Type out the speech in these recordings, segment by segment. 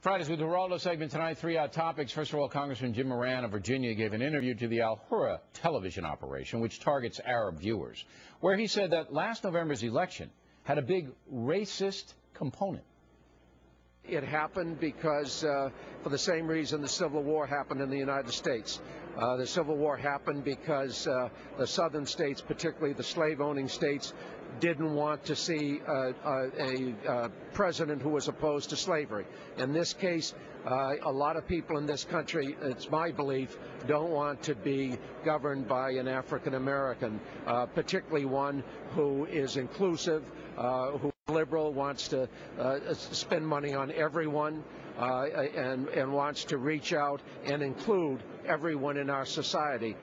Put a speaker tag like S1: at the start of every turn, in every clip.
S1: Fridays with Geraldo segment tonight, 3 odd topics. First of all, Congressman Jim Moran of Virginia gave an interview to the Al Hurra television operation, which targets Arab viewers, where he said that last November's election had a big racist component.
S2: It happened because, for the same reason the Civil War happened in the United States. The Civil War happened because the southern states, particularly the slave-owning states, didn't want to see a president who was opposed to slavery. In this case, a lot of people in this country, it's my belief, don't want to be governed by an African American, particularly one who is inclusive, who is liberal, wants to spend money on everyone, and wants to reach out and include everyone in our society.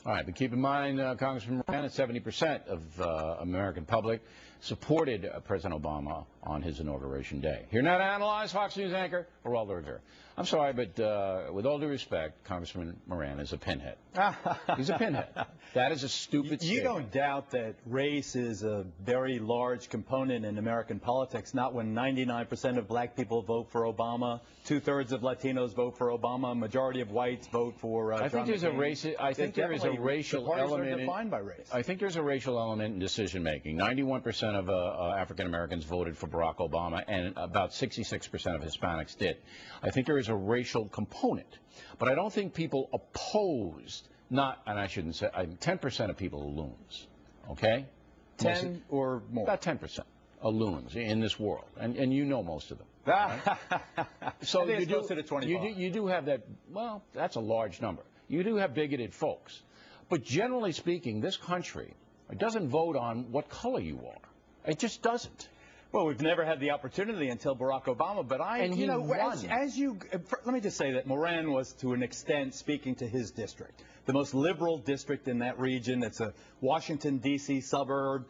S1: All right, but keep in mind, Congressman Moran, that 70% of American public supported President Obama on his inauguration day. Here now to analyze, Fox News anchor Geraldo Rivera. I'm sorry, but with all due respect, Congressman Moran is a pinhead. He's a pinhead. That is a stupid statement.
S3: You don't doubt that race is a very large component in American politics, not when 99% of black people vote for Obama, 2/3 of Latinos vote for Obama, a majority of whites vote for
S1: I think there's a racist. I think there is a racial element.
S3: Defined by race.
S1: I think there's a racial element in decision making. 91% of African Americans voted for Barack Obama, and about 66% of Hispanics did. I think there is a racial component, but I don't think people opposed. And I shouldn't say. 10% of people are loons. Okay,
S3: 10 or more.
S1: About 10% are loons in this world, and you know most of them. Right? So you do have that. Well, that's a large number. You do have bigoted folks, but generally speaking, this country doesn't vote on what color you are. It just doesn't.
S3: Well, we've never had the opportunity until Barack Obama, but let me just say that Moran was, to an extent, speaking to his district, the most liberal district in that region. It's a Washington, D.C. suburb.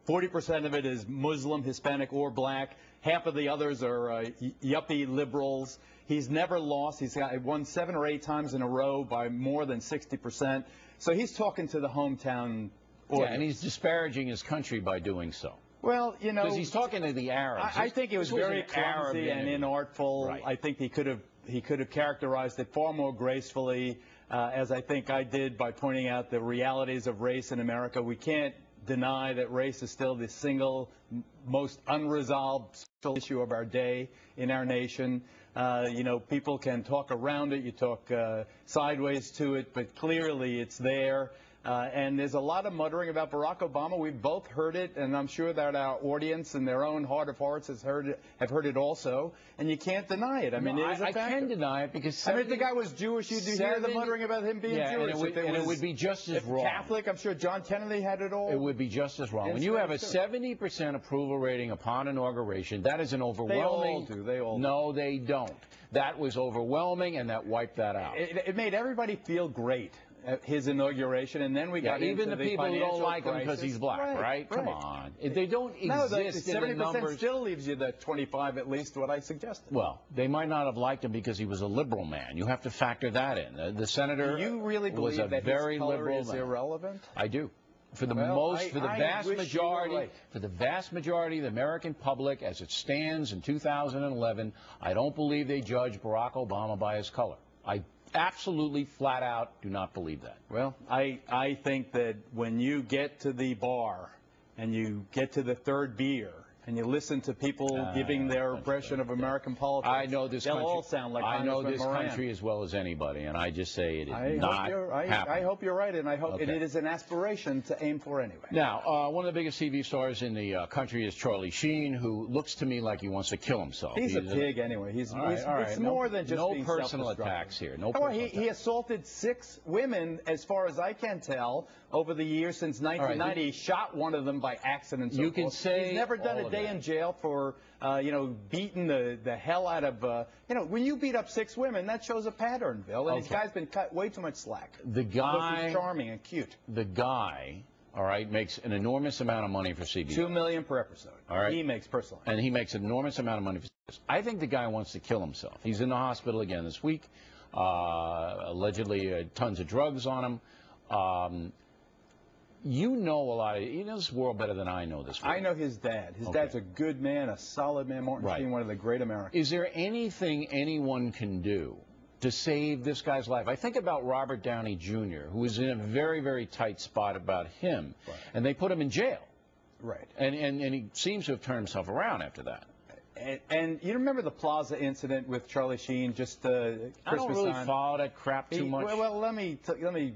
S3: 40% of it is Muslim, Hispanic, or black. Half of the others are yuppie liberals. He's never lost. He's won 7 or 8 times in a row by more than 60%. So he's talking to the hometown audience.
S1: Yeah, and he's disparaging his country by doing so.
S3: Well, you know,
S1: because he's talking to the Arabs.
S3: I think it was very clumsy and inartful.
S1: Right.
S3: I think he could have characterized it far more gracefully, as I think I did by pointing out the realities of race in America. We can't deny that race is still the single most unresolved social issue of our day in our nation. You know, people can talk around it, you talk sideways to it, but clearly it's there. And there's a lot of muttering about Barack Obama. We've both heard it, and I'm sure that our audience in their own heart of hearts have heard it also. And you can't deny it. I mean, it is a factor.
S1: I can deny it because
S3: if the guy was Jewish, you'd hear the muttering about him being Jewish.
S1: And it would be just as wrong.
S3: Catholic, I'm sure John Kennedy had it all.
S1: It would be just as wrong. When you have a 70% approval rating upon inauguration, that is an overwhelming.
S3: They all do.
S1: No, they don't. That was overwhelming, and that wiped that out.
S3: It made everybody feel great at his inauguration, and then we got
S1: even
S3: into
S1: the people who don't like him because he's black, right? Come on. They don't exist in the numbers.
S3: 70% still leaves you the 25 at least, what I suggested.
S1: Well, they might not have liked him because he was a liberal man. You have to factor that in. The senator
S3: you really believe
S1: was a
S3: that
S1: very
S3: his color
S1: liberal
S3: is
S1: man.
S3: Irrelevant?
S1: I do. For the vast majority of the American public, as it stands in 2011, I don't believe they judge Barack Obama by his color. I absolutely, flat out, do not believe that.
S3: Well, I think that when you get to the bar and you get to the third beer and you listen to people giving their impression of American politics,
S1: I know this
S3: they'll
S1: country,
S3: all sound like
S1: I know this
S3: Moran.
S1: country as well as anybody, and I just say it is not happening.
S3: I hope you're right, and I hope it is an aspiration to aim for anyway.
S1: Now, one of the biggest TV stars in the country is Charlie Sheen, who looks to me like he wants to kill himself.
S3: He's a pig anyway. It's more than just being
S1: personal attacks here. No personal attacks.
S3: He assaulted 6 women, as far as I can tell, over the years since 1990. He shot one of them by accident.
S1: You can say
S3: he's never done a day in jail for beating the hell out of when you beat up 6 women, that shows a pattern, Bill. And this guy's been cut way too much slack.
S1: The guy,
S3: he's charming and cute.
S1: The guy, all right, makes an enormous amount of money for CBS.
S3: $2 million per episode.
S1: All right,
S3: he makes personally,
S1: and he makes an enormous amount of money for CBS. I think the guy wants to kill himself. He's in the hospital again this week. Allegedly, tons of drugs on him. You know a lot. You know this world better than I know this world.
S3: I know his dad. His dad's a good man, a solid man. Martin Sheen, one of the great Americans.
S1: Is there anything anyone can do to save this guy's life? I think about Robert Downey Jr., who was in a very, very tight spot about him, and they put him in jail.
S3: Right.
S1: And he seems to have turned himself around after that.
S3: And you remember the Plaza incident with Charlie Sheen, just Christmas
S1: I don't really
S3: time?
S1: follow that crap too much.
S3: Well, let me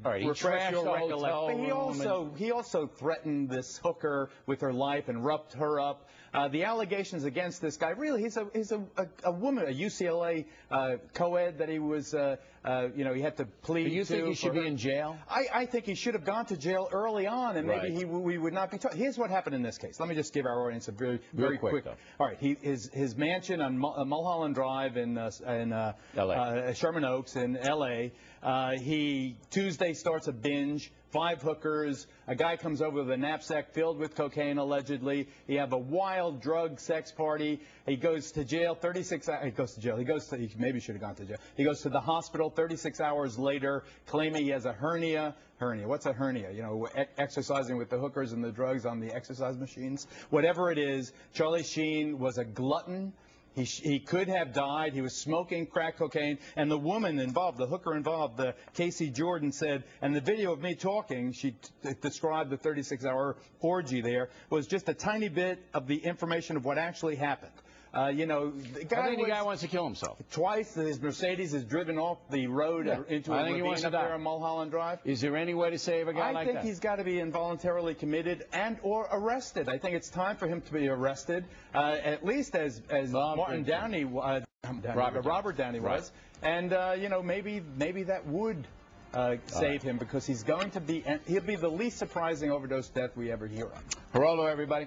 S1: right,
S3: refresh your recollection. But he also threatened this hooker with her life and roughed her up. The allegations against this guy, really, he's a woman, a UCLA co-ed that he was, he had to plead to.
S1: Do you think he should be in jail?
S3: I think he should have gone to jail early on, and maybe we would not be talking. Here's what happened in this case. Let me just give our audience a very quick. All right, his mansion on Mulholland Drive in L.A. Sherman Oaks in L.A. He Tuesday starts a binge. 5 hookers. A guy comes over with a knapsack filled with cocaine, allegedly. He have a wild drug sex party. He goes to jail 36 hours. He goes to jail. He maybe should have gone to jail. He goes to the hospital 36 hours later, claiming he has a hernia. What's a hernia? You know, exercising with the hookers and the drugs on the exercise machines. Whatever it is, Charlie Sheen was a glutton. He could have died. He was smoking crack cocaine. And the woman involved, the hooker involved, Casey Jordan, said, and the video of me talking, she described the 36-hour orgy there, was just a tiny bit of the information of what actually happened. The guy
S1: wants to kill himself.
S3: Twice his Mercedes is driven off the road into a ravine up there on Mulholland Drive.
S1: Is there any way to save a guy like that?
S3: I think he's got to be involuntarily committed and or arrested. I think it's time for him to be arrested, at least as Robert Downey was. And, maybe that would save him, because he'll be the least surprising overdose death we ever hear of.
S1: Geraldo, everybody.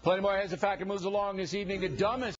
S1: Plenty more as the factor moves along this evening. The dumbest